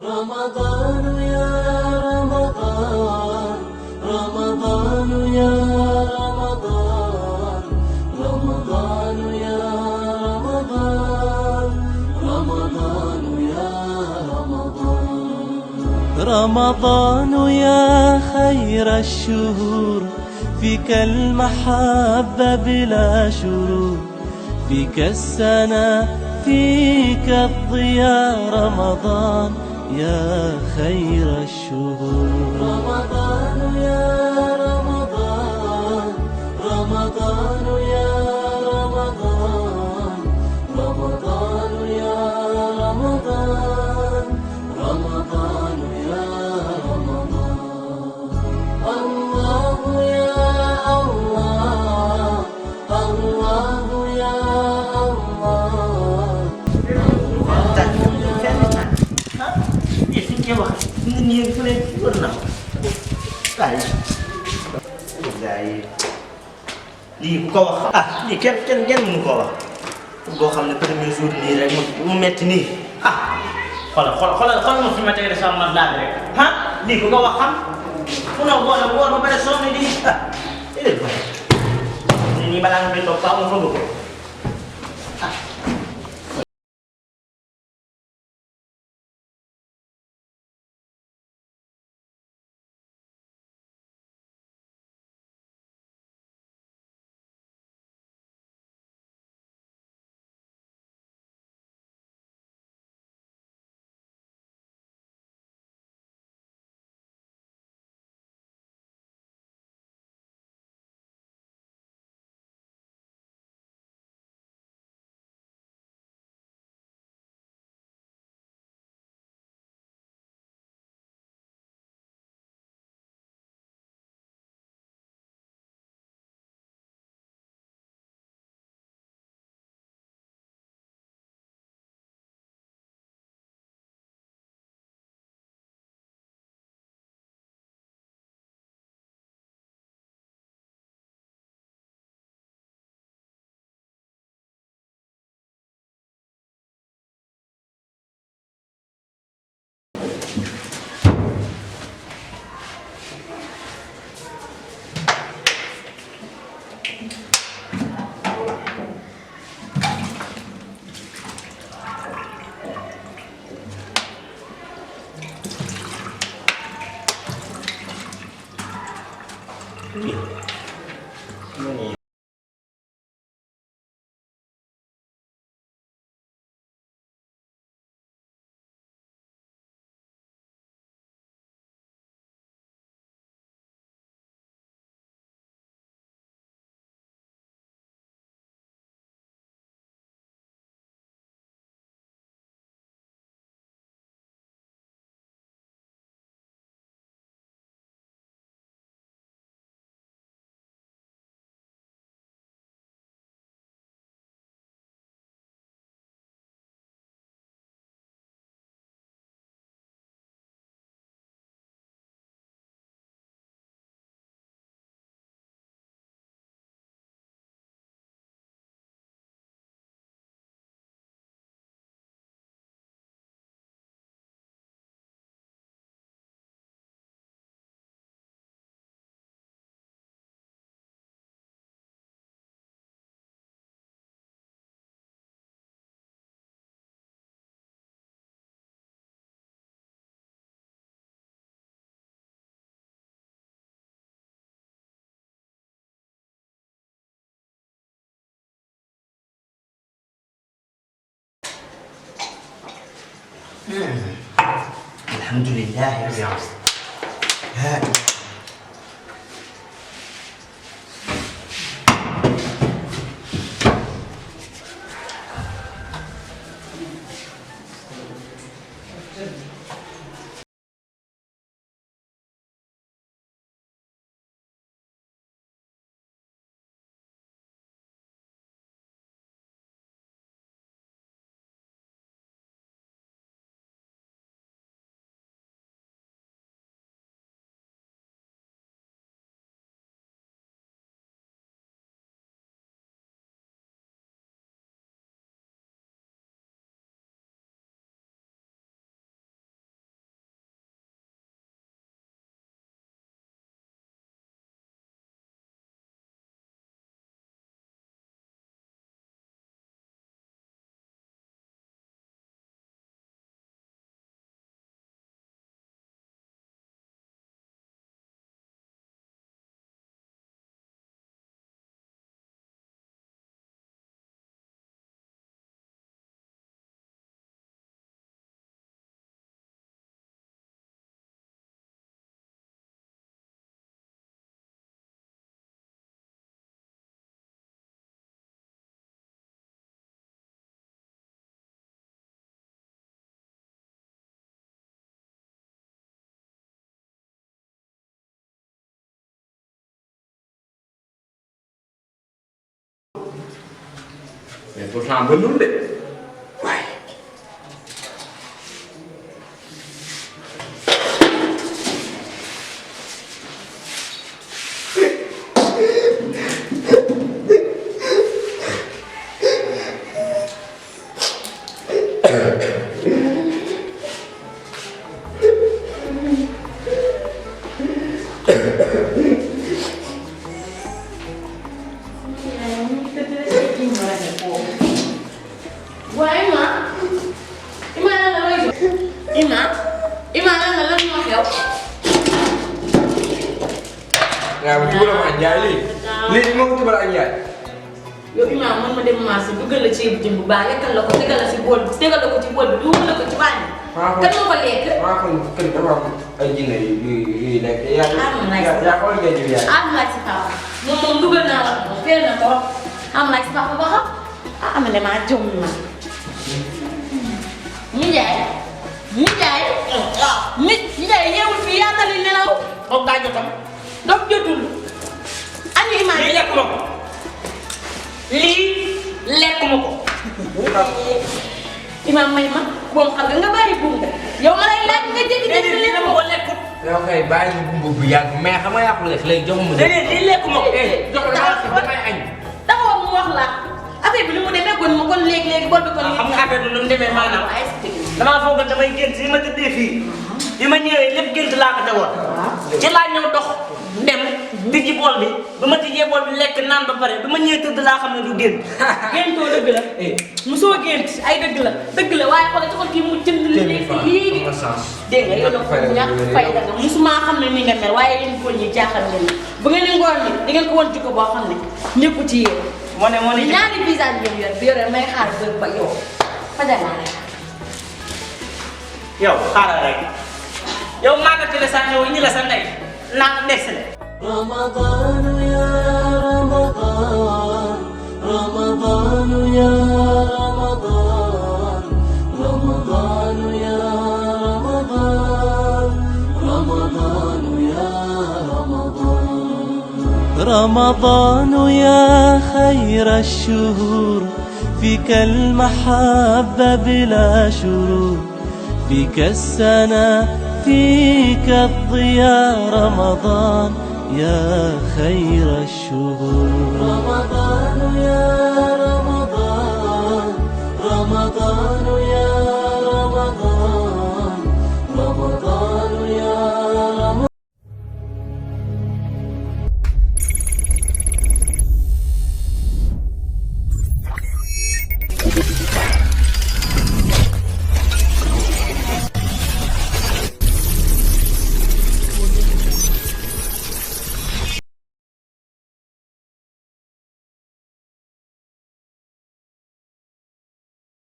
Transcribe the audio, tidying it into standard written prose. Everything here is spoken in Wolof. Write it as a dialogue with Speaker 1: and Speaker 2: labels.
Speaker 1: رمضان يا رمضان، رمضان يا رمضان، رمضان يا رمضان، رمضان يا رمضان، رمضان يا خير الشهور، فيك المحبة بلا شرور، فيك السنة فيك الضياء، رمضان يا خير الشهور، رمضان يا رمضان، رمضان يا رمضان، رمضان يا رمضان، رمضان يا رمضان، الله يا الله، الله يا الله.
Speaker 2: Dia wax ni fu len wër na ay li ko wax li kenn mu ko wax go xamne premier jour ni rek mu metti ni xola mo fi ma tege sama la rek ha li ko wax xam fu no wor ma bare sonni di ni balang be to pa mo fogo ini alhamdulillah ya rabbil
Speaker 3: mais pourtant bënnul de waaye. Nggak betul sama Anjay lii moo ko tubal Anjay.
Speaker 4: yow Imaam man ma dem marché dugal la ceebu jën bu baax yekkal la ko tegal la si bool bi tegal la ko ci bool bi dugal la ko ci wàññi. kan moo ko lekk.
Speaker 3: maa ko kër dafa am ay jinne yu nekk yaa xool ngeen jiw yaay.
Speaker 4: am laaj si papa moom dugal naa la ko feel na ko am laaj si papa ba xam am na maa jom na. Ndiaye yeewul fii yaatal di nelaw.
Speaker 2: Kooku daa jotam.
Speaker 4: dox jotul. andi Imaam
Speaker 2: lii lekk ma ko. lii lekk ma ko.
Speaker 4: Imaam may ma moom xam nga bàyyi buum nga yow ma lay laaj nga jékki-jékki
Speaker 2: lii dama ko lekkut.
Speaker 3: yow kay bàyyi ñu bumbu bu yàgg mais xam nga yaa ko lekk léegi jox ma.
Speaker 2: déedéet lii lekk ma ko.
Speaker 3: jox ma damay añ.
Speaker 4: taxawal mu wax la affaire bi ni mu demee kon ma kon léegi bool bi kon.
Speaker 2: xam nga affaire bi nu mu demee maanaam. damaa foog ne damay gént si ma tëddee fii. bi ma ñëwee lépp gént laa ko tegoon. ci laa ñëw dox dem tijji bool bi ba ma tijjee bool bi lekk naan ba pare ba ma ñëwee tëdd laa xam ne du gént.
Speaker 4: géntoo dëgg la. mosoo gént ay dëgg la waaye xoolal ci xol kii mu jënd li nekk léegi. dégg nga yow nag ñàkk fay da nga mosuma xam ne ni nga mel waaye yéen góor ñi jaaxal ngeen bu ngeen di ngoon ni di ngeen ko wan jikko boo xam ne ñëpp ci yéen.
Speaker 2: moo ne
Speaker 4: ñaari visage ngeen yor bi yore may xaar bër ba yow fajal naa rek.
Speaker 2: yow xaaral rek yow maa ngi téléchargé wu ñu la sa ndey naa des le.
Speaker 1: رمضان يا رمضان رمضان يا رمضان رمضان يا رمضان رمضان يا رمضان رمضان يا خير الشهور فيك المحبة بلا شرور فيك السنة فيك الضياء رمضان يا خير الشهور